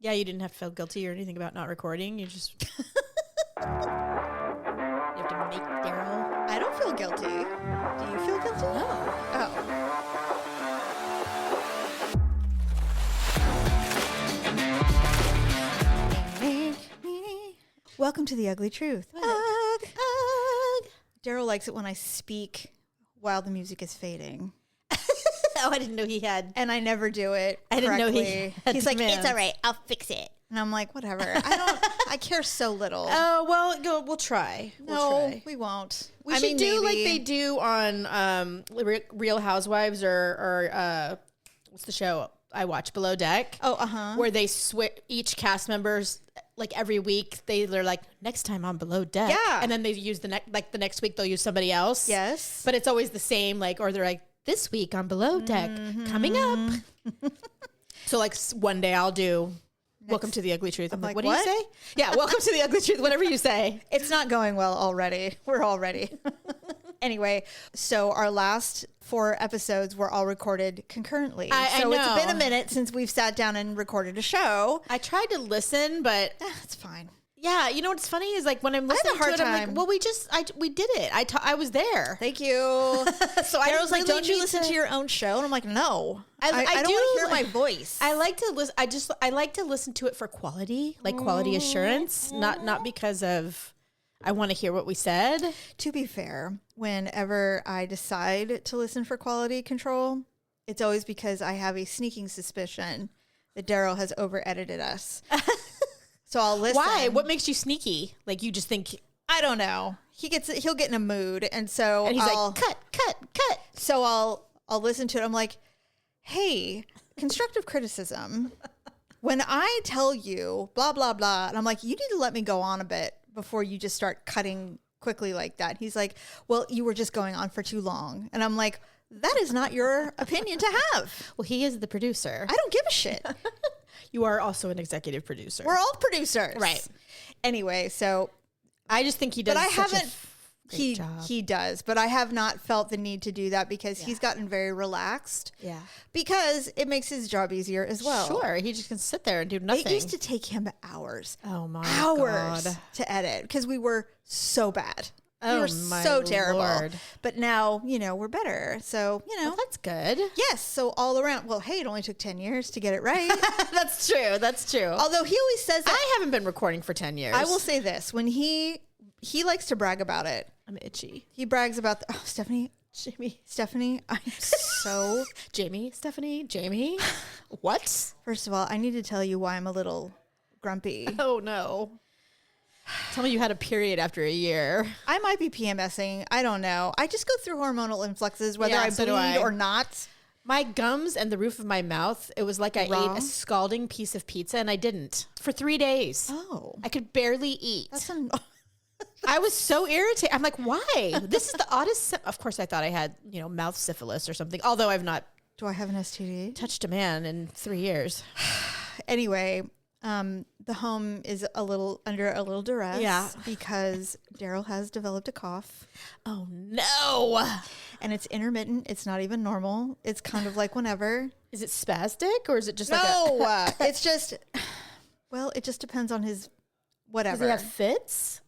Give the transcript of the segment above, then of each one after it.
Yeah, you didn't have to feel guilty or anything about not recording. You just you have to make Daryl. I don't feel guilty. Do you feel guilty? No. Oh. Welcome to the Ugly Truth. Ugh. Daryl likes it when I speak while the music is fading. Oh, I didn't know he had. And I never do it. I didn't know he had He's like, demands. it's all right. I'll fix it. And I'm like, whatever. I care so little. Oh, well, we'll try. No, we won't. We should do like they do on Real Housewives or what's the show I watch, Below Deck? Oh, where they switch each cast members like every week. They're like, next time on Below Deck. Yeah. And then they use the next week they'll use somebody else. Yes. But it's always the same, like, or they're like, this week on Below Deck coming up. So like one day I'll do Welcome to the Ugly Truth. I'm like, what do you say? Yeah, Welcome to the Ugly Truth, whatever you say. It's not going well already. We're all ready. Anyway, so our last 4 episodes were all recorded concurrently. I know. It's been a minute since we've sat down and recorded a show. I tried to listen, but It's fine. yeah, you know what's funny is like when I'm listening a hard to it, I'm time. like, well, we did it. I was there. Thank you. So I Daryl's like, really don't you need listen to your own show? And I'm like, no. I don't do want to hear my voice. I like to listen. I like to listen to it for quality, like quality assurance, not because of I want to hear what we said. To be fair, whenever I decide to listen for quality control, it's always because I have a sneaking suspicion that Daryl has over-edited us. So I'll listen. Why? What makes you sneaky? Like you just think I don't know. He'll get in a mood, and so and he's like cut. So I'll listen to it. I'm like, hey, constructive criticism. When I tell you blah blah blah, and I'm like, you need to let me go on a bit before you just start cutting quickly like that. He's like, well, you were just going on for too long, and I'm like, that is not your opinion to have. Well, he is the producer. I don't give a shit. You are also an executive producer. We're all producers, Right. Anyway, so I just think he does. But I such haven't. a great job. He does, but I have not felt the need to do that because he's gotten very relaxed. Yeah. Because it makes his job easier as well. Sure, he just can sit there and do nothing. It used to take him hours. Oh my hours God. to edit because we were so bad. We Oh were my so terrible. Lord. But now, we're better. So, Well, that's good. yes. So all around. Well, hey, it only took 10 years to get it right. That's true. That's true. Although he always says that. I haven't been recording for 10 years. I will say this. When he likes to brag about it. I'm itchy. He brags about, Stephanie, I'm so. Jamie, what? First of all, I need to tell you why I'm a little grumpy. Oh no. Tell me you had a period after a year. I might be PMSing. I don't know. I just go through hormonal influxes, whether I so do bleed I. or not. My gums and the roof of my mouth, it was like I Raw? ate a scalding piece of pizza and I didn't for 3 days. Oh. I could barely eat. That's I was so irritated. I'm like, why? This is the oddest. Of course, I thought I had, mouth syphilis or something, although I've not Do I have an STD? touched a man in 3 years. Anyway, the home is under a little duress. Yeah. Because Daryl has developed a cough. Oh, no. And it's intermittent. It's not even normal. It's kind of like whenever. Is it spastic or is it just No, it's just, well, it just depends on his whatever. Does he have fits?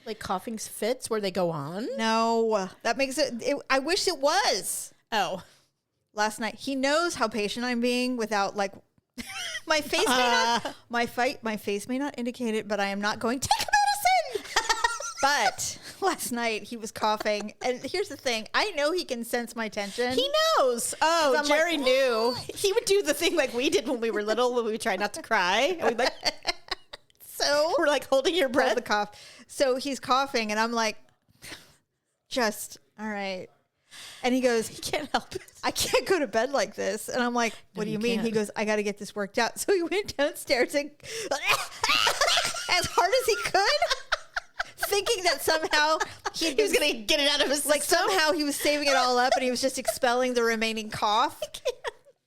Like coughing fits where they go on? No, that makes it, I wish it was. Oh. Last night, he knows how patient I'm being without like, my face my face may not indicate it, but I am not going, take a medicine. But last night he was coughing. And here's the thing. I know he can sense my tension. He knows. Oh, I'm Jerry like, knew. He would do the thing like we did when we were little, when we tried not to cry. And we're like holding your breath. The cough. So he's coughing and I'm like, just, all right. And he goes, He can't help it. I can't go to bed like this. And I'm like, what do you mean? can't. He goes, I got to get this worked out. So he went downstairs and as hard as he could, thinking that somehow He was going to get it out of his like system. somehow he was saving it all up and he was just expelling the remaining cough.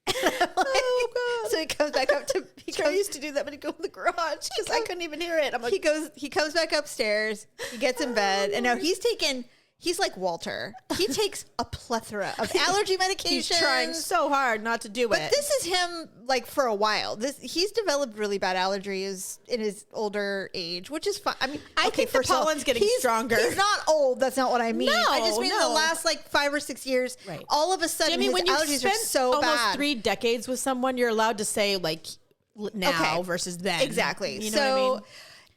Oh, God. So he comes back up to, I used to do that when he'd go in the garage because I couldn't even hear it. I'm like, he comes back upstairs, he gets in bed, and now he's taken He's like Walter. He takes a plethora of allergy medications. He's trying so hard not to do it. But this is him like for a while. He's developed really bad allergies in his older age, which is fine. I mean, I think the pollen's getting stronger. He's not old. That's not what I mean. No, I just mean the last like 5 or 6 years, all of a sudden his allergies are so bad. Almost 3 decades with someone, you're allowed to say like now versus then. Exactly. You know what I mean?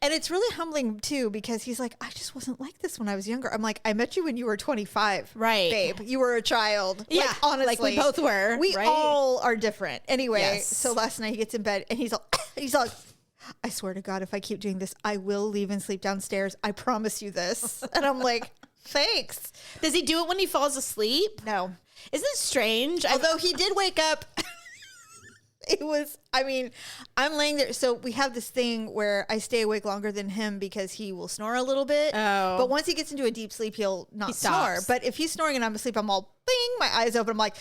And it's really humbling too, because he's like, I just wasn't like this when I was younger. I'm like, I met you when you were 25. Right. Babe, you were a child. Yeah. Like, honestly. Like we both were. We all are different. Anyway, Yes. so last night he gets in bed and he's all, I swear to God, if I keep doing this, I will leave and sleep downstairs. I promise you this. And I'm like, thanks. Does he do it when he falls asleep? No. Isn't it strange? Although he did wake up. I'm laying there. So we have this thing where I stay awake longer than him because he will snore a little bit. Oh. But once he gets into a deep sleep, he'll not snore. stops. But if he's snoring and I'm asleep, I'm all bing, my eyes open. I'm like,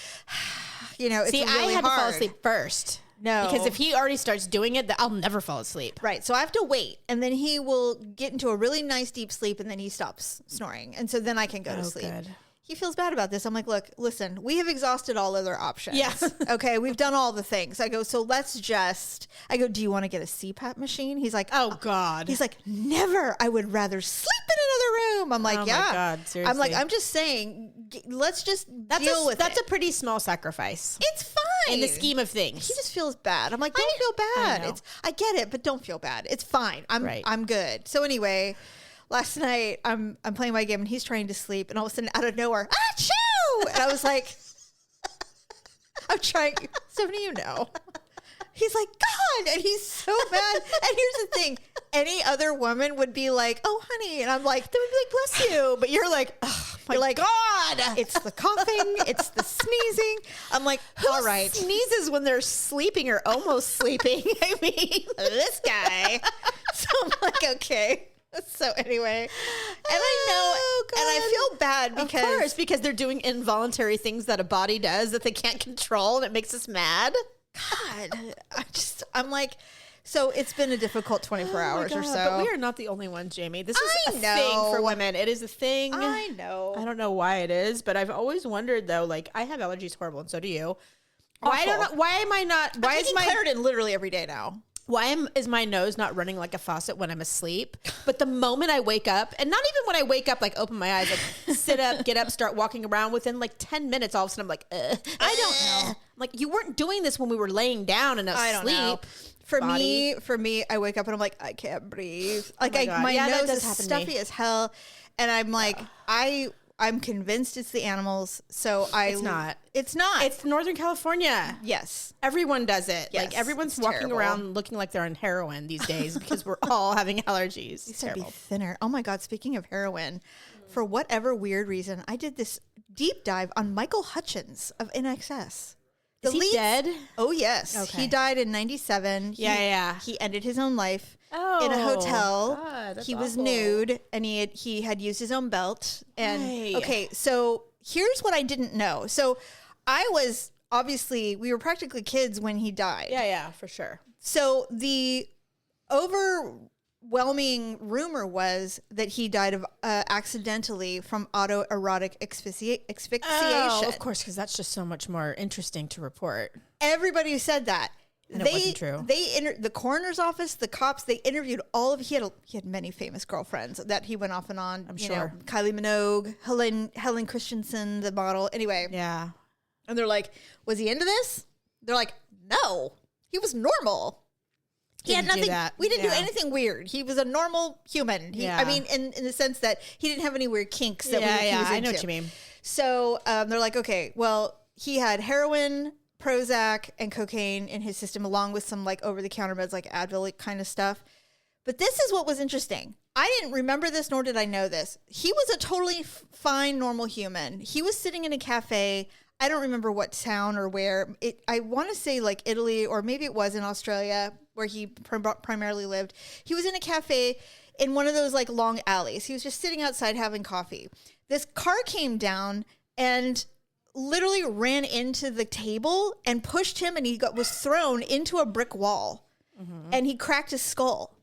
it's See, really I had to fall hard. asleep first. No. Because if he already starts doing it, I'll never fall asleep. Right. So I have to wait. And then he will get into a really nice deep sleep and then he stops snoring. And so then I can go to sleep. Good. He feels bad about this. I'm like, look, listen, we have exhausted all other options. Yes. Okay. We've done all the things. I go, so I go, do you want to get a CPAP machine? He's like, Oh, God. He's like, never. I would rather sleep in another room. I'm like, Oh, my yeah. God, seriously. I'm like, I'm just saying, let's just deal with it. That's a pretty small sacrifice It's fine. in the scheme of things. He just feels bad. I'm like, don't feel bad. know. I get it, but don't feel bad. It's fine. I'm good. So anyway, last night I'm playing my game and he's trying to sleep and all of a sudden out of nowhere, achoo! And I was like, I'm trying. So do you know? He's like, God, and he's so mad. And here's the thing: any other woman would be like, "Oh, honey," and I'm like, "They would be like, bless you," but you're like, "Oh my God, it's the coughing, it's the sneezing." I'm like, all right, Sneezes when they're sleeping or almost sleeping. I mean, this guy. So I'm like, okay. So anyway, and I know, and I feel bad because, of course, because they're doing involuntary things that a body does that they can't control, and it makes us mad. God, I'm like, so it's been a difficult 24 hours or so. But we are not the only ones, Jamie. This is I a know. thing for women. It is a thing. I know. I don't know why it is, but I've always wondered though. Like, I have allergies, horrible, and so do you. Why am I not? Why is my Claritin literally every day now? is my nose not running like a faucet when I'm asleep? But the moment I wake up, and not even when I wake up, like open my eyes, like sit up, get up, start walking around, within like 10 minutes, all of a sudden I'm like, I don't know. I'm like, you weren't doing this when we were laying down and asleep. I don't know. For me, I wake up and I'm like, I can't breathe. Like my nose is stuffy as hell, and I'm like, I'm convinced it's the animals. So it's not. It's not. It's Northern California. Yes. Everyone does it. Yes, like everyone's it's walking terrible. around looking like they're on heroin these days because we're all having allergies. It's to be thinner. Oh my God. Speaking of heroin, for whatever weird reason, I did this deep dive on Michael Hutchins of INXS. Is he dead? Oh, yes. Okay. He died in 97. Yeah. He ended his own life Oh, in a hotel. God, that's he was awful. nude and he had used his own belt. And Right. okay, so here's what I didn't know. So we were practically kids when he died. Yeah, for sure. So the overwhelming rumor was that he died of accidentally from autoerotic asphyxiation. Oh, of course, because that's just so much more interesting to report. Everybody said that. And it wasn't true. The coroner's office, the cops, they interviewed all of. He had many famous girlfriends that he went off and on. I'm sure. Kylie Minogue, Helen Christensen, the model. Anyway, Yeah. and they're like, "Was he into this?" They're like, "No, he was normal. He had Didn't do nothing. that. We didn't do Yeah. anything weird. He was a normal human. I mean, in the sense that he didn't have any weird kinks that he was into. I know what you mean. So they're like, okay, well, he had heroin, Prozac, and cocaine in his system, along with some like over-the-counter meds like Advil kind of stuff. But this is what was interesting. I didn't remember this, nor did I know this. He was a totally fine, normal human. He was sitting in a cafe. I don't remember what town or where. I want to say like Italy, or maybe it was in Australia where he primarily lived. He was in a cafe in one of those like long alleys. He was just sitting outside having coffee. This car came down and literally ran into the table and pushed him, and he was thrown into a brick wall, and he cracked his skull.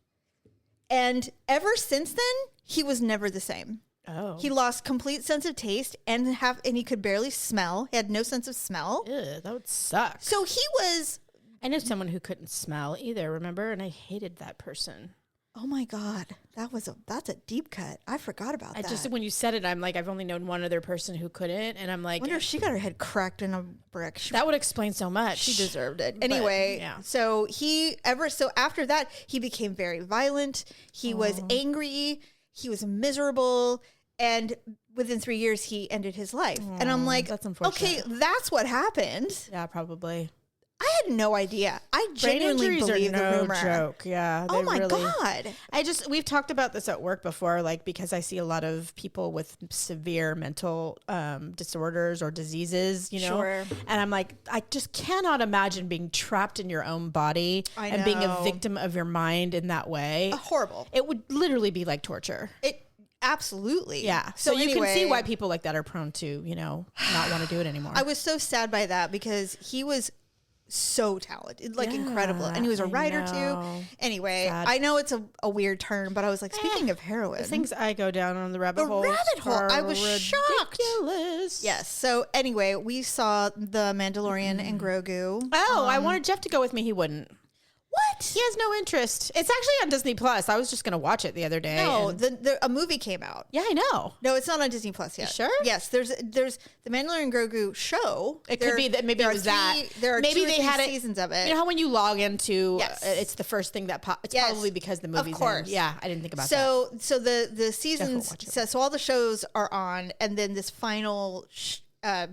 And ever since then, he was never the same. Oh. He lost complete sense of taste and he could barely smell. He had no sense of smell. Ew, that would suck. So he was... I know someone who couldn't smell either, remember? And I hated that person. Oh my God. That's a deep cut. I forgot about that. Just when you said it, I'm like, I've only known one other person who couldn't. And I'm like, I wonder if she got her head cracked in a brick. That would explain so much. She deserved it. Anyway, yeah. so after that, he became very violent. He was angry. He was miserable. And within 3 years, he ended his life. And I'm like, that's unfortunate. Okay, that's what happened. Yeah, probably. I had no idea. I Brain genuinely injuries believe are the no rumor. joke. Yeah. Oh my God. We've talked about this at work before, like, because I see a lot of people with severe mental disorders or diseases, you know? Sure. And I'm like, I just cannot imagine being trapped in your own body and being a victim of your mind in that way. Horrible. It would literally be like torture. Absolutely. Yeah. So you can see why people like that are prone to, not want to do it anymore. I was so sad by that because he was so talented, like incredible. And he was a writer too. Anyway, sad. I know it's a weird turn, but I was like, speaking of heroin. The things I go down on the rabbit hole. I was shocked. Ridiculous. Yes. So anyway, we saw The Mandalorian and Grogu. Oh, I wanted Jeff to go with me. He wouldn't. What? He has no interest. It's actually on Disney Plus. I was just going to watch it the other day. No, a movie came out. Yeah, I know. No, it's not on Disney Plus yet. You sure? Yes, there's the Mandalorian Grogu show. It could be that maybe it was that. There are maybe they had seasons of it. You know how when you log into, yes. It's the first thing that pops. It's probably because the movie's of course. in. Yeah, I didn't think about that. So the seasons. So all the shows are on, and then this final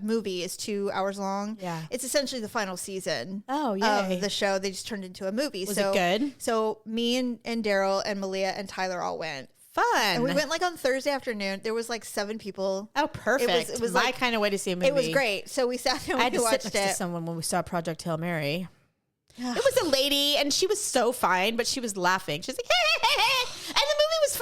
movie is 2 hours long. Yeah. It's essentially the final season of the show. They just turned it into a movie. Was it good? So me and Daryl and Malia and Tyler all went. Fun. And we went like on Thursday afternoon. There was like 7 people. Oh, perfect. It was my like, kind of way to see a movie. It was great. So we sat there and we watched it. I had to sit next to someone when we saw Project Hail Mary. It was a lady, and she was so fine, but she was laughing. She was like, hey. And the movie was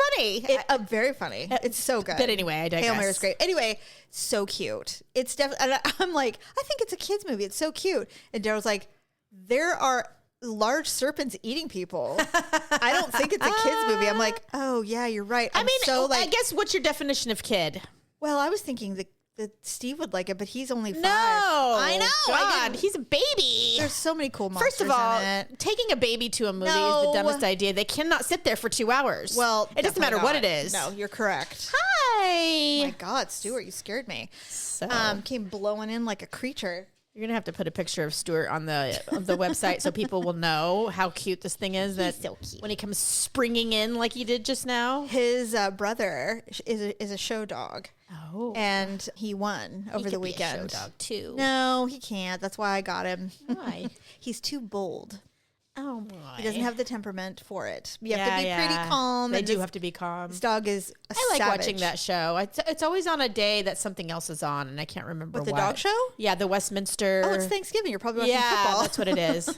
funny. Very funny. It's so good. But anyway, I digress. Hail Mary's great. Anyway, so cute. It's definitely, I'm like, I think it's a kid's movie. It's so cute. And Daryl's like, there are large serpents eating people. I don't think it's a kid's movie. I'm like, oh yeah, you're right. I guess what's your definition of kid? Well, I was thinking that Steve would like it, but he's only 5. No, I know. God, he's a baby. There's so many cool monsters. First of all, in it. Taking a baby to a movie is the dumbest idea. They cannot sit there for 2 hours. Well, it doesn't matter what it is. No, you're correct. Hi. Oh my God, Stuart, you scared me. So came blowing in like a creature. You're gonna have to put a picture of Stuart on the website so people will know how cute this thing is. He's so cute when he comes springing in like he did just now. His brother is a show dog. Oh, and he won over the weekend. Be a show dog too. No, he can't. That's why I got him. Why? He's too bold. Oh my! He doesn't have the temperament for it. You have to be pretty calm. They do have to be calm. This dog is I like savage. watching that show. It's always on a day that something else is on, and I can't remember what. The dog show? Yeah, the Westminster. Oh, it's Thanksgiving. You're probably watching football. That's what it is.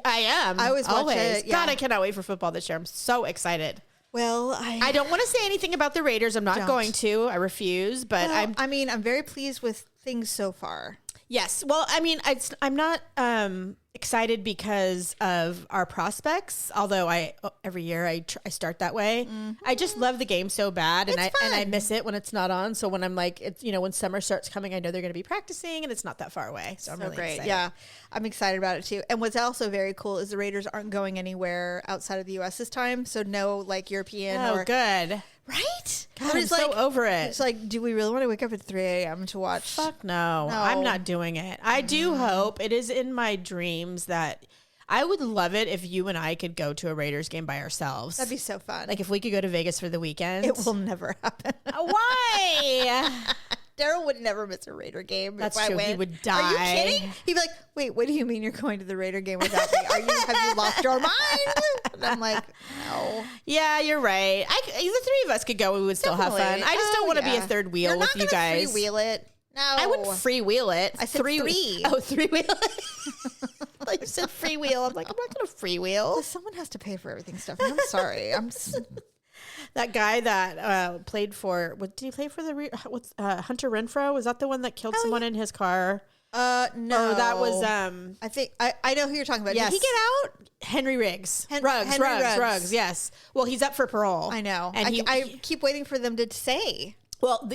I am. I always watch it. Yeah. God, I cannot wait for football this year. I'm so excited. Well, I don't want to say anything about the Raiders. I'm not going to. I refuse. But I'm very pleased with things so far. Yes. Well, I mean, I'm not excited because of our prospects. Although every year I start that way. Mm-hmm. I just love the game so bad, and I miss it when it's not on. So when I'm like, it's when summer starts coming, I know they're going to be practicing, and it's not that far away. So I'm really excited. Yeah, I'm excited about it too. And what's also very cool is the Raiders aren't going anywhere outside of the U.S. this time. So no like European. Oh, good. Right? God, I'm so over it. It's like, do we really want to wake up at 3 a.m. to watch? Fuck no. I'm not doing it. I do hope, it is in my dreams that I would love it if you and I could go to a Raiders game by ourselves. That'd be so fun. Like if we could go to Vegas for the weekend. It will never happen. Why? Daryl would never miss a Raider game. That's if true. I went. He would die. Are you kidding? He'd be like, wait, what do you mean you're going to the Raider game without me? Have you lost your mind? And I'm like, no. Yeah, you're right. The 3 of us could go. We would still have fun. I just don't want to be a third wheel with you guys. Freewheel it. No. I wouldn't freewheel it. I said 3. Oh, 3-wheel it. Like you said freewheel. I'm like, I'm not going to freewheel. Well, someone has to pay for everything, Stephanie. I'm sorry. That guy that played for, what did he play for? Hunter Renfro? Was that the one that killed someone in his car? No. Or that was I think I know who you're talking about. Yes. Did he get out? Henry Riggs. Ruggs. Ruggs. Yes. Well, he's up for parole. I know. And I keep waiting for them to say. Well,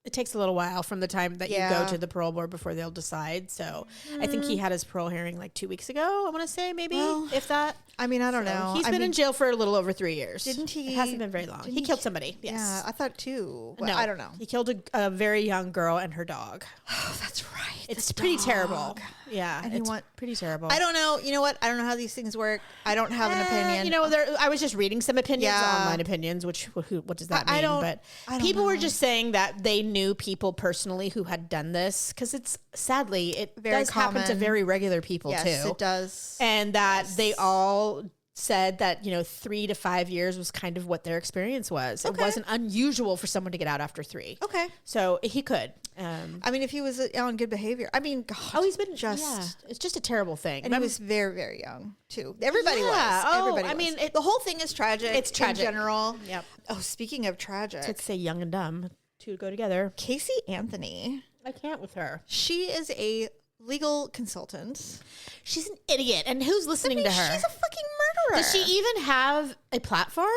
it takes a little while from the time that you go to the parole board before they'll decide. So I think he had his parole hearing like 2 weeks ago. I want to say maybe if that. I mean, I don't know. He's been in jail for a little over 3 years. Didn't he? It hasn't been very long. He killed somebody. Yes. Yeah, I thought too. Well, No, I don't know. He killed a very young girl and her dog. Oh, that's right. It's pretty terrible. Yeah, And it's pretty terrible. I don't know. You know what? I don't know how these things work. I don't have an opinion. I was just reading some opinions, online opinions, what does that mean? I don't people know. were just saying that they knew people personally who had done this because it's sadly, it Very does happen to common. very regular people Yes, too. it does. And that they all said that, 3 to 5 years was kind of what their experience was. It wasn't unusual for someone to get out after 3. Okay. So he could. I mean, if he was on good behavior, I mean, God. He's been it's just a terrible thing. And he was very, very young too. Everybody was. Oh, Everybody I was. mean, the whole thing is tragic. It's tragic. In general. Yep. Oh, speaking of tragic, I'd say young and dumb to go together. Casey Anthony. I can't with her. She is a legal consultant. She's an idiot. And who's listening to her? She's a fucking murderer. Does she even have a platform?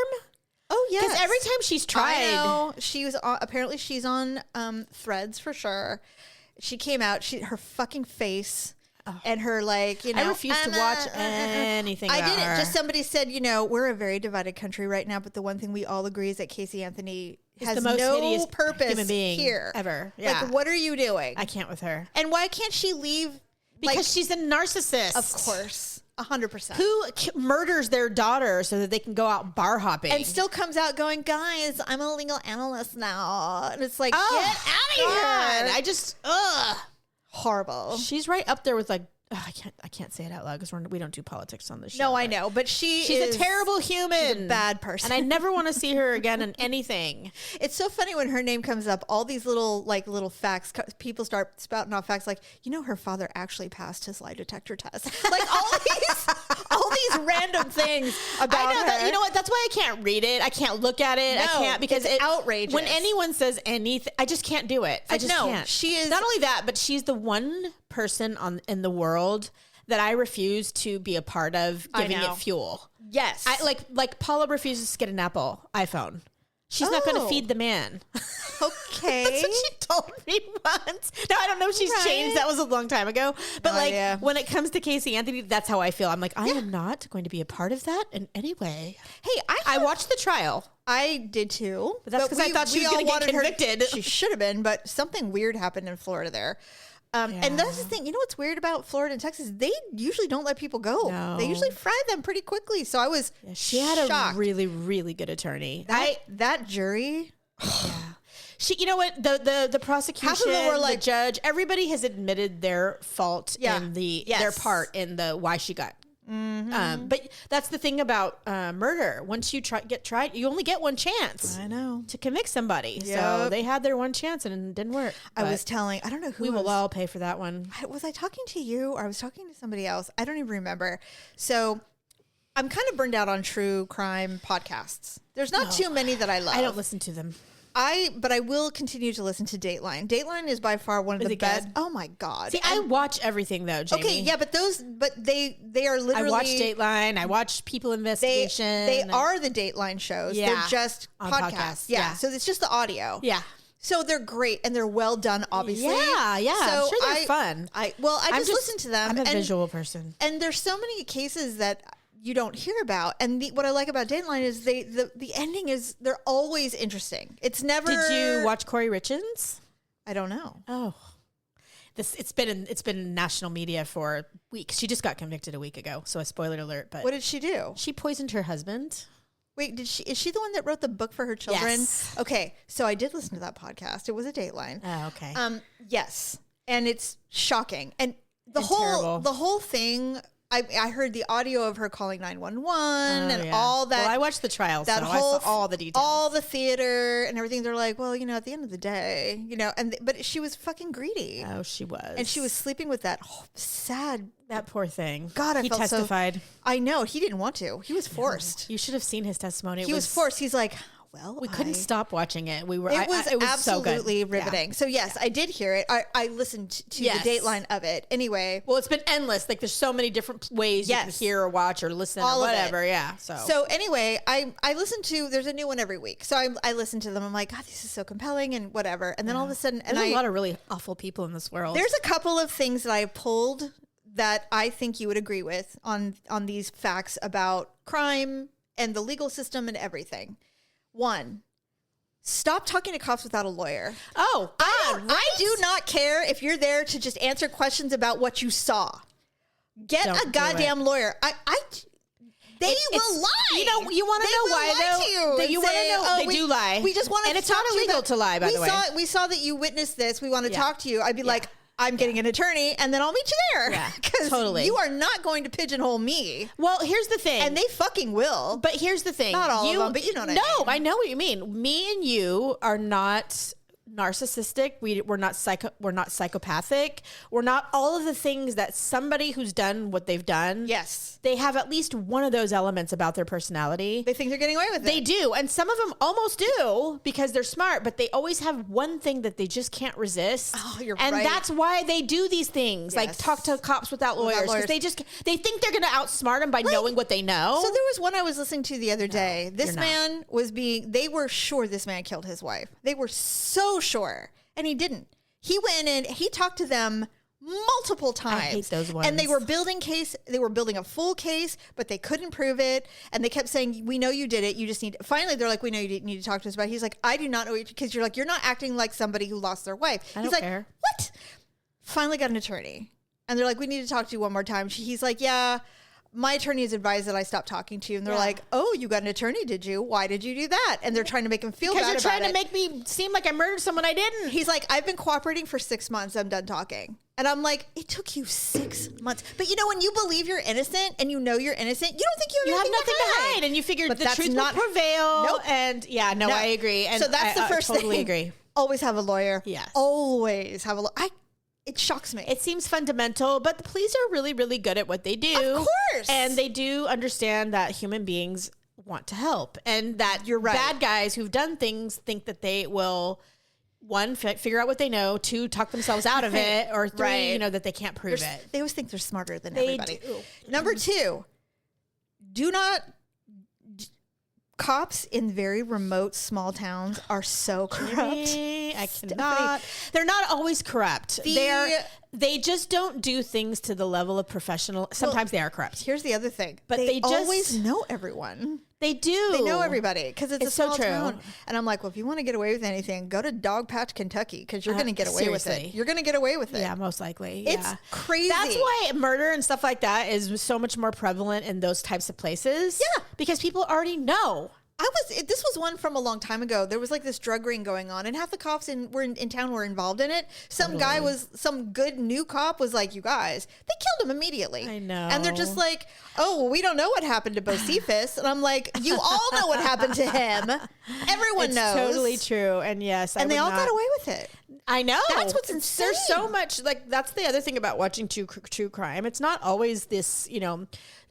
Oh, yes. Because every time she's tried. I know. She was on, apparently she's on Threads for sure. She came out, her fucking face and her I refuse to watch anything I about didn't. her. Just somebody said, we're a very divided country right now, but the one thing we all agree is that Casey Anthony has the most no hideous purpose human being here. Ever. Yeah. Like, what are you doing? I can't with her. And why can't she leave? Because she's a narcissist. Of course. 100%. Who murders their daughter so that they can go out bar hopping and still comes out going, guys, I'm a legal analyst now. And it's like, get out of here. I just, Horrible. She's right up there with I can't say it out loud because we don't do politics on this show. No, I know, but she's a terrible human. She's a bad person. And I never want to see her again in anything. It's so funny when her name comes up, all these little facts, people start spouting off facts like, her father actually passed his lie detector test. Like all these random things about I know her. that, you know what? That's why I can't read it. I can't look at it. I can't because it's outrageous. When anyone says anything, I just can't do it. I just can't. She is not only that, but she's the one person in the world that I refuse to be a part of giving it fuel. Yes. I like Paula refuses to get an Apple iPhone. She's not going to feed the man. Okay. That's what she told me once. Now, I don't know if she's changed. That was a long time ago. But when it comes to Casey Anthony, that's how I feel. I'm like, I am not going to be a part of that in any way. Hey, I watched the trial. I did too. But that's because I thought she was going to get convicted. She should have been, but something weird happened in Florida there. And that's the thing. You know what's weird about Florida and Texas? They usually don't let people go. No. They usually fry them pretty quickly. So I was she had shocked. a really, really good attorney. That jury. Yeah. You know what? The prosecution, Half of them were the judge, everybody has admitted their fault in their part in the why she got. Mm-hmm. But that's the thing about murder. Once you get tried, you only get one chance. I know. To convict somebody. Yep. So they had their one chance and it didn't work. I don't know who we will all pay for that one. Was I talking to you or I was talking to somebody else? I don't even remember. So I'm kind of burned out on true crime podcasts. There's not too many that I love. I don't listen to them. But I will continue to listen to Dateline. Dateline is by far one of the best. Good? Oh my God. See, I watch everything though, Jamie. Okay, yeah, but they are literally. I watch Dateline. I watch People Investigation. They are the Dateline shows. Yeah. They're just On podcasts. Yeah. So it's just the audio. Yeah. So they're great and they're well done, obviously. Yeah, yeah. So I'm sure they're fun. I just listen to them. I'm a visual person. And there's so many cases that you don't hear about. And what I like about Dateline is the ending is they're always interesting. It's never. Did you watch Corey Richins? I don't know. Oh, it's been in national media for weeks. She just got convicted a week ago. So a spoiler alert. But what did she do? She poisoned her husband. Wait, is she the one that wrote the book for her children? Yes. Okay, so I did listen to that podcast. It was a Dateline. Oh, okay. Yes, and it's shocking, and terrible. the whole thing. I heard the audio of her calling 911 and all that. Well, I watched the trial, that so whole I saw all the details. All the theater and everything. They're like, well, at the end of the day, but she was fucking greedy. Oh, she was. And she was sleeping with that sad. That poor thing. God, he testified. I know. He didn't want to. He was forced. You should have seen his testimony. He was forced. He's like, Well, we couldn't stop watching it. We were. It was absolutely so good. riveting. Yeah. So yes, I did hear it. I listened to the Dateline of it. Anyway, well, it's been endless. Like there's so many different ways you can hear or watch or listen all or whatever. Yeah. So anyway, I listen to. There's a new one every week. So I listen to them. I'm like, God, this is so compelling and whatever. And then all of a sudden, there's a lot of really awful people in this world. There's a couple of things that I pulled that I think you would agree with on these facts about crime and the legal system and everything. One, stop talking to cops without a lawyer. Oh, God, I do not care if you're there to just answer questions about what you saw. Get a goddamn lawyer. They will lie. You know, you want to know why though? You want to know they do lie. We just want to, and it's not illegal to lie. By the way, we saw that you witnessed this. We want to talk to you. I'd be like, I'm getting an attorney, and then I'll meet you there. Yeah, because totally. You are not going to piginhole me. Well, here's the thing, and they fucking will. But here's the thing, not all of them, but you know what I mean. No, I know what you mean. Me and you are not narcissistic. We're not psychopathic. We're not all of the things that somebody who's done what they've done. Yes. They have at least one of those elements about their personality. They think they're getting away with it. They do. And some of them almost do because they're smart, but they always have one thing that they just can't resist. Oh, you're and right. that's why they do these things. Like talk to cops without lawyers. Because they think they're going to outsmart them by knowing what they know. So there was one I was listening to the other day. This man they were sure this man killed his wife. They were so sure. And he didn't. He went in, he talked to them multiple times. I hate those ones. And they were building a full case, but they couldn't prove it. And they kept saying, we know you did it. You just need, finally they're like, we know you need to talk to us about it. He's like, I do not know, because you're like, you're not acting like somebody who lost their wife. I He's don't like, care. What? Finally got an attorney. And they're like, we need to talk to you one more time. He's like, yeah, my attorney has advised that I stop talking to you. And they're like, oh, you got an attorney, did you? Why did you do that? And they're trying to make him feel bad about it. Because you're trying to make me seem like I murdered someone I didn't. He's like, I've been cooperating for 6 months. I'm done talking. And I'm like, it took you 6 months. But you know, when you believe you're innocent and you know you're innocent, you don't think you have nothing to hide. And you figure the truth will prevail. Nope. And I agree. And so that's the first thing. I totally agree. Always have a lawyer. Yes. Always have a lawyer. It shocks me. It seems fundamental, but the police are really, really good at what they do. Of course. And they do understand that human beings want to help and that you're right. Bad guys who've done things think that they will, one, figure out what they know, two, talk themselves out of it, or three, that they can't prove it. They always think they're smarter than everybody. Do. Number two, cops in very remote small towns are so corrupt. I cannot. They're not always corrupt. They just don't do things to the level of professional. Sometimes they are corrupt. Here's the other thing. But they just always know everyone. They do. They know everybody because it's a small so true. town. And I'm like, well, if you want to get away with anything, go to Dogpatch, Kentucky, because you're going to get away with it. You're going to get away with it. Yeah, most likely. It's crazy. That's why murder and stuff like that is so much more prevalent in those types of places. Yeah. Because people already know. This was one from a long time ago. There was like this drug ring going on, and half the cops in town were involved in it. Some good new cop was like, you guys, they killed him immediately. I know. And they're just like, oh, well, we don't know what happened to Bocephus. And I'm like, you all know what happened to him. Everyone knows. Totally true. And yes, and they all got away with it. I know. That's what's insane. There's so much, that's the other thing about watching true crime. It's not always this,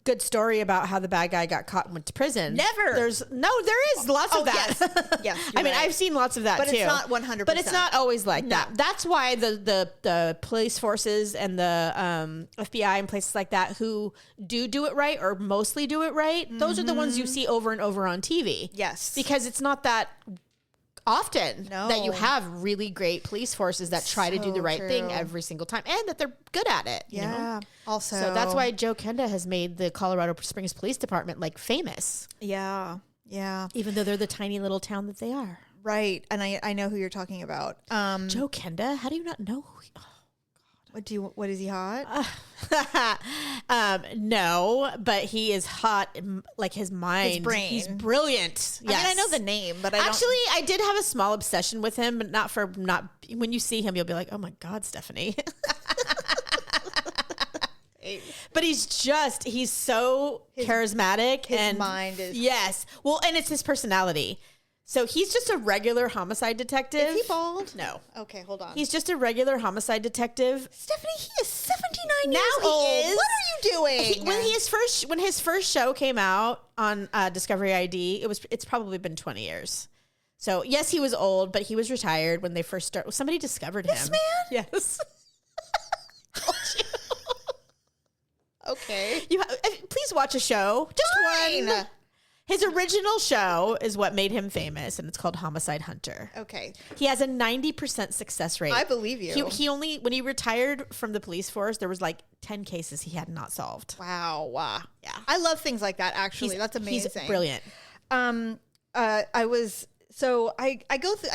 good story about how the bad guy got caught and went to prison. Never. There is lots of that. Yes. I mean, I've seen lots of that but too. But it's not 100%. But it's not always like that. That's why the police forces and the FBI and places like that who do it right or mostly do it right, those are the ones you see over and over on TV. Yes. Because it's not that often that you have really great police forces that try to do the right thing every single time and that they're good at it. Yeah. Also, so that's why Joe Kenda has made the Colorado Springs Police Department famous. Yeah. Yeah. Even though they're the tiny little town that they are. Right. And I know who you're talking about. Joe Kenda? How do you not know who What is he hot? No, but he is hot. Like his mind, his brain. He's brilliant. Yes. I mean, I know the name, but I did have a small obsession with him, but not. When you see him, you'll be like, oh my God, Stephanie. But he's so charismatic. His mind is. Yes. Well, and it's his personality. So he's just a regular homicide detective. Is he bald? No. Okay, hold on. He's just a regular homicide detective. Stephanie, he is 79 now years he old. is. What are you doing? When his first show came out on Discovery ID, it's probably been 20 years. So yes, he was old, but he was retired when they first started. Somebody discovered him. This man? Yes. Okay. Please watch a show. Just Fine. one. His original show is what made him famous, and it's called Homicide Hunter. Okay. He has a 90% success rate. I believe you. He only, when he retired from the police force, there was like 10 cases he had not solved. Wow. Yeah. I love things like that, actually. That's amazing. He's brilliant. I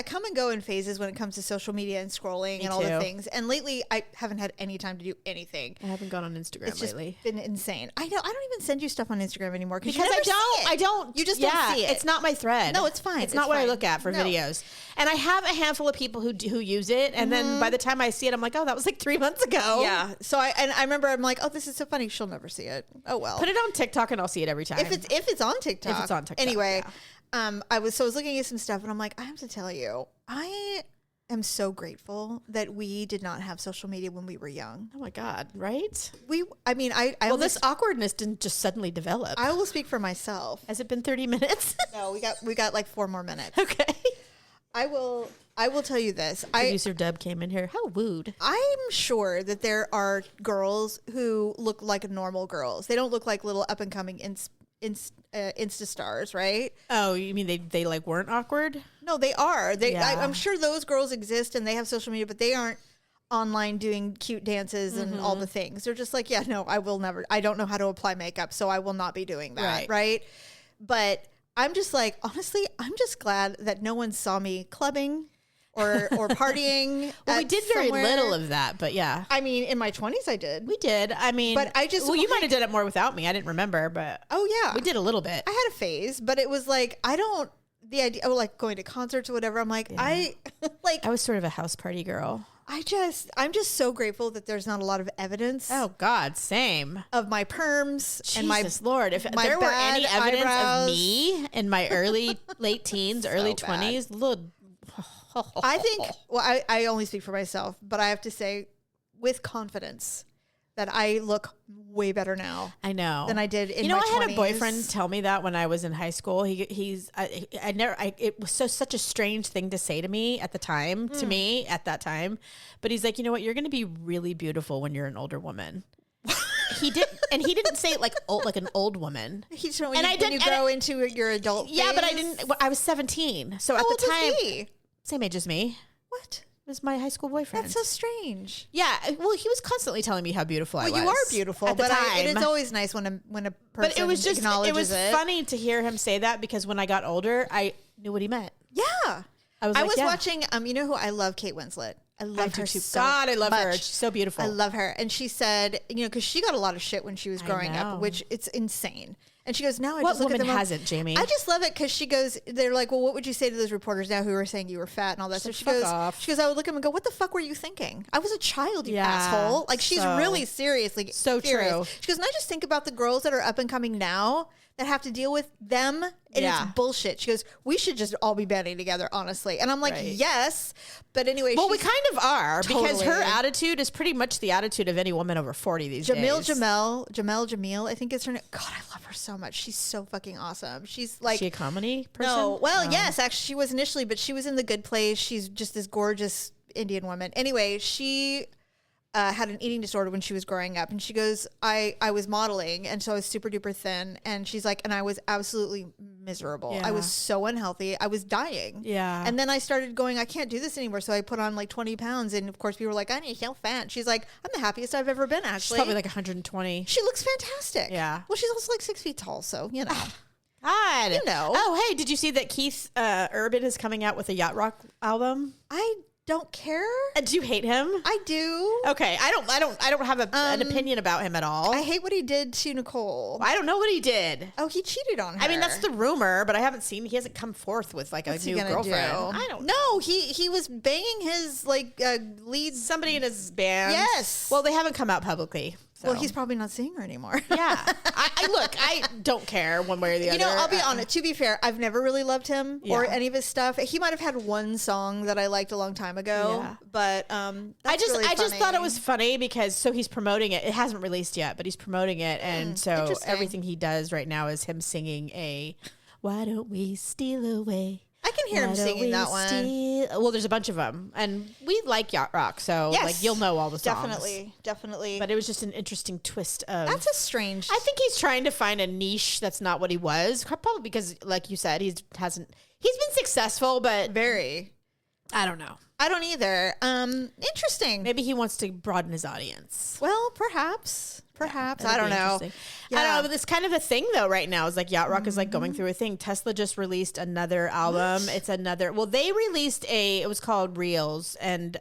come and go in phases when it comes to social media and scrolling and all the things. And lately, I haven't had any time to do anything. I haven't gone on Instagram It's just lately. been insane. I know. I don't even send you stuff on Instagram anymore Because I don't. You just don't see it. It's not my thread. No, it's fine. It's not what I look at for videos. And I have a handful of people who use it, and then by the time I see it, I'm like, oh, that was like 3 months ago. Yeah. So I remember I'm like, oh, this is so funny. She'll never see it. Oh well. Put it on TikTok, and I'll see it every time. If it's on TikTok. If it's on TikTok. Anyway. Yeah. I was looking at some stuff and I'm like, I have to tell you, I am so grateful that we did not have social media when we were young. Oh my God, right? This awkwardness didn't just suddenly develop. I will speak for myself. Has it been 30 minutes? No, we got like 4 more minutes. Okay. I will tell you this. Producer Deb came in here. How wooed. I'm sure that there are girls who look like normal girls. They don't look like little up and coming Insta stars, right? Oh, you mean they like weren't awkward? No, they are. Yeah. I'm sure those girls exist and they have social media, but they aren't online doing cute dances and all the things. They're just like, yeah, no, I will never. I don't know how to apply makeup, so I will not be doing that, right? But I'm just like, honestly, I'm just glad that no one saw me clubbing or partying. Well, we did very little of that, but yeah. I mean, in my 20s, I did. We did. I mean, but you might have done it more without me. I didn't remember, but yeah, we did a little bit. I had a phase, but it was like the idea of like going to concerts or whatever. I'm like, I was sort of a house party girl. I'm just so grateful that there's not a lot of evidence. Oh God, same. Of my perms and my Lord. If my there were any evidence eyebrows. of me in my late teens, early 20s, little. I think, well, I only speak for myself, but I have to say with confidence that I look way better now. I know. Than I did in my 20s. I had a boyfriend tell me that when I was in high school. It was such a strange thing to say to me at the time, at that time. But he's like, you know what? You're going to be really beautiful when you're an older woman. He didn't say it like an old woman. When you grow into your adult phase? But I didn't. I was 17, so at the time, was he? Same age as me. What? It was my high school boyfriend. That's so strange. Yeah, well, he was constantly telling me how beautiful I was. Well, you are beautiful at the time. It's always nice when a person but it was just, acknowledges it was funny to hear him say that because when I got older, I knew what he meant. Yeah, I was watching. You know who I love? Kate Winslet. I love her so God, I love much. her. She's so beautiful. I love her. And she said, because she got a lot of shit when she was growing up, which it's insane. And she goes, now I just look at them. What woman hasn't, Jamie? I just love it because she goes, they're like, well, what would you say to those reporters now who were saying you were fat and all that? So she goes, I would look at them and go, what the fuck were you thinking? I was a child, you asshole. Like she's really seriously so serious. True. She goes, and I just think about the girls that are up and coming now that have to deal with them, and it's bullshit. She goes, we should just all be banding together, honestly. And I'm like, yes. But anyway, we kind of are because her attitude is pretty much the attitude of any woman over 40 these days. Jamil, I think is her name. God, I love her so much. She's so fucking awesome. She's like, is she a comedy person? No, well, yes, actually, she was initially, but she was in The Good Place. She's just this gorgeous Indian woman. Anyway, she had an eating disorder when she was growing up, and she goes, I was modeling, and so I was super duper thin, and she's like, and I was absolutely miserable. I was so unhealthy. I was dying. Yeah. And then I started going, I can't do this anymore. So I put on like 20 pounds, and of course people were like, I need so fat. She's like, I'm the happiest I've ever been. Actually, she's probably like 120. She looks fantastic. Yeah. Well, she's also like 6 feet tall, so you know. God. You know. Oh, hey, did you see that Keith Urban is coming out with a yacht rock album? I don't care. Do you hate him? I do. Okay, I don't have an opinion about him at all. I hate what he did to Nicole. I don't know what he did. Oh, he cheated on her. I mean, that's the rumor, but I haven't seen. He hasn't come forth with like a new girlfriend. I don't know. He was banging his lead, somebody in his band. Yes. Well, they haven't come out publicly. So. Well, he's probably not seeing her anymore. Yeah. I don't care one way or the other. I'll be honest. To be fair, I've never really loved him or any of his stuff. He might have had one song that I liked a long time ago, but I just thought it was funny because he's promoting it. It hasn't released yet, but he's promoting it, and so everything he does right now is him singing "Why don't we steal away?" I can didn't hear him singing that one. Well, there's a bunch of them, and we like yacht rock, so like you'll know all the songs. Definitely. But it was just an interesting twist of. That's a strange. I think he's trying to find a niche that's not what he was. Probably because, like you said, he's been successful, but very. I don't know. I don't either. Interesting. Maybe he wants to broaden his audience. Well, perhaps. Yeah, I don't know. Yeah. I don't know, but it's kind of a thing though right now. Is like yacht rock is like going through a thing. Tesla just released another album. What? It's another. Well, they released it was called Reels, and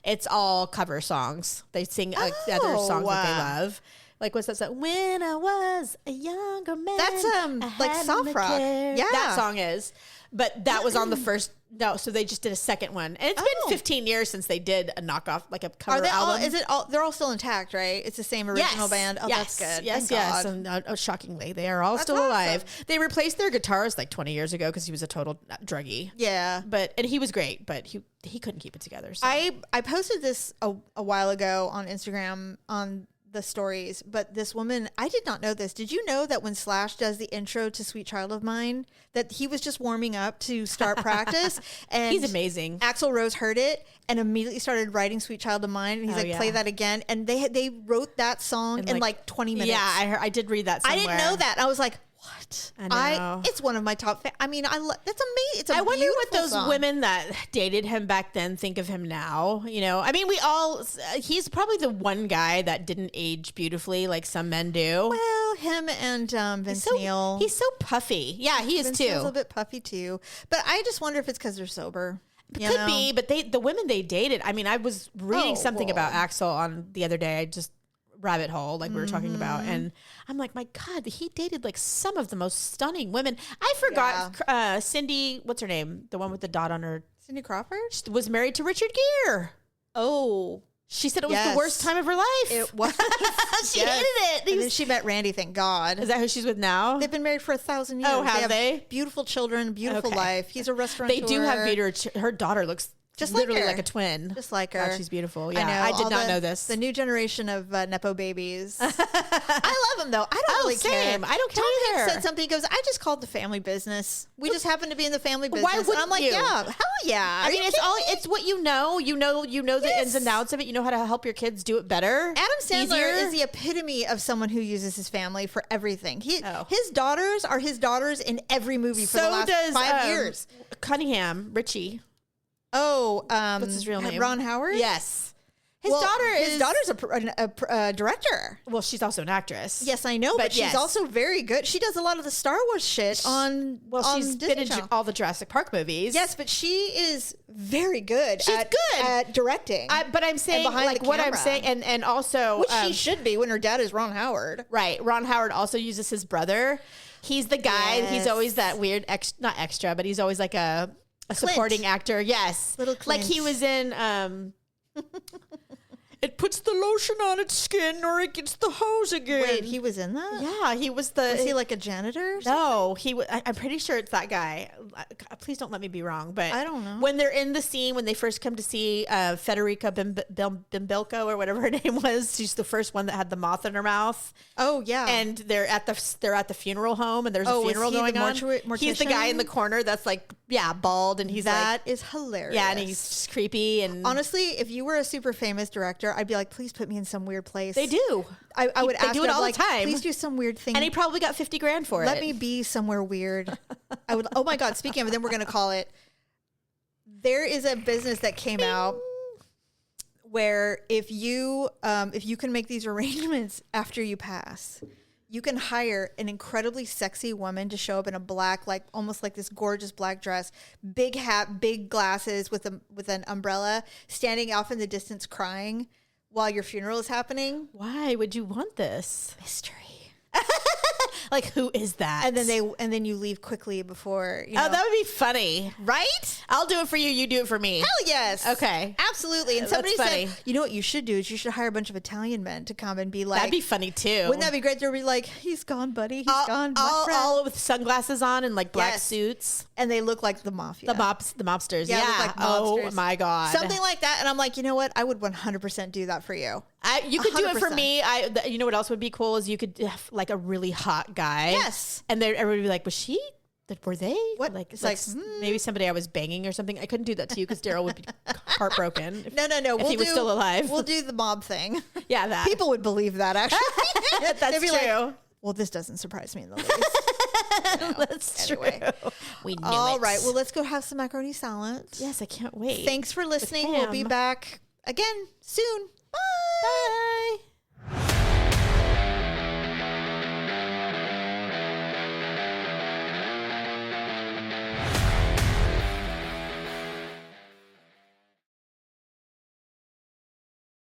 it's all cover songs. They sing other songs that they love. Like what's that song? When I was a younger man. That's like soft rock. Yeah, that song is. But that was on the first. No, so they just did a second one, and it's been 15 years since they did a knockoff, like a cover album. Is it all? They're all still intact, right? It's the same original band. Oh, yes, that's good. Yes, Thank yes. God. And shockingly, they are all still alive. They replaced their guitarist like 20 years ago because he was a total druggie. Yeah, and he was great, but he couldn't keep it together. So. I posted this a while ago on Instagram on the stories, but this woman, I did not know this. Did you know that when Slash does the intro to Sweet Child of Mine, that he was just warming up to start practice? And he's amazing. Axl Rose heard it and immediately started writing Sweet Child of Mine, and he's play that again. And they wrote that song in like 20 minutes. Yeah, I did read that somewhere. I didn't know that. I was like, what? I know. It's one of my top. That's amazing. It's I wonder what those song. women that dated him back then think of him now. You know, I mean, he's probably the one guy that didn't age beautifully like some men do. Well, him and Vince Neil. He's so puffy. Yeah, he is Vince too. Neil's a little bit puffy too. But I just wonder if it's because they're sober. Could be, but the women they dated. I mean, I was reading something about Axl on the other day. I just rabbit hole like we were talking about, and I'm like, my God, he dated like some of the most stunning women. I forgot Cindy, what's her name, the one with the dot on her, Cindy Crawford, was married to Richard Gere. She said it was the worst time of her life. It was. She hated it. And then she met Randy, thank God. Is that who she's with now? They've been married for 1,000 years. Oh, have they? Beautiful children, beautiful life. He's a restaurateur. They do have beautiful. Her daughter looks just literally like a twin. Just like her. God, she's beautiful. Yeah, I did not know this. The new generation of Nepo babies. I love them, though. I don't really care. I don't care Tom either. Hanks said something. He goes, I just called the family business. We just happen to be in the family business. Why wouldn't I'm like, you? yeah, hell yeah. I mean, it's what you know. You know the ins and outs of it. You know how to help your kids do it better. Adam Sandler is the epitome of someone who uses his family for everything. His daughters are his daughters in every movie for the last 5 years. Cunningham, Richie. What's his real name? Ron Howard? Yes. His daughter's a director. Well, she's also an actress. Yes, I know, but she's also very good. She does a lot of the Star Wars shit on. Well, she's been in all the Jurassic Park movies. Yes, but she is very good. She's good at directing. But I'm saying, like what I'm saying, and also, which she should be when her dad is Ron Howard. Right. Ron Howard also uses his brother. He's the guy. Yes. He's always that weird, not extra, but he's always like a supporting actor. Yes. Little Clint. Like he was in It puts the lotion on its skin or it gets the hose again. Wait, he was in that? Yeah, he was Was he like a janitor? No, he was. I'm pretty sure it's that guy. Please don't let me be wrong, but I don't know. When they're in the scene, when they first come to see Federica Bimbilko or whatever her name was, she's the first one that had the moth in her mouth. Oh yeah, and they're at the funeral home, and there's a funeral going on. He's the guy in the corner that's like bald, and that is hilarious. Yeah, and he's just creepy. And honestly, if you were a super famous director, I'd be like, please put me in some weird place. They do. I would ask do it all the time. Please do some weird thing. And he probably got $50,000 for it. Let me be somewhere weird. I would. Oh my God! Speaking of it, then we're gonna call it. There is a business that came out where if you can make these arrangements after you pass, you can hire an incredibly sexy woman to show up in a black, like almost like this gorgeous black dress, big hat, big glasses with an umbrella, standing off in the distance crying while your funeral is happening. Why would you want this? Mystery. Like, who is that? And then you leave quickly before. Oh, that would be funny, right? I'll do it for you. You do it for me. Hell yes. Okay, absolutely. And somebody said, you know what you should do is you should hire a bunch of Italian men to come and be like, that'd be funny too. Wouldn't that be great? They'll be like, he's gone, buddy. He's gone. All with sunglasses on and like black suits, and they look like the mafia, the mobsters. Yeah, look like mobsters. Oh my God, something like that. And I'm like, you know what? I would 100% do that for you. You could 100%. do it for me. You know what else would be cool is you could have like a really hot guy. Yes. And everybody would be like, was she were they? What? Like, It's like like, maybe somebody I was banging or something. I couldn't do that to you because Daryl would be heartbroken. If, No. if he was still alive. We'll do the mob thing. Yeah, that. People would believe that, actually. That's They'd be true. like, well, this doesn't surprise me in the least. That's Anyway. true. We knew All it. right. Well, let's go have some macaroni salad. Yes, I can't wait. Thanks for listening. We'll be ham. back again soon. Bye. Bye.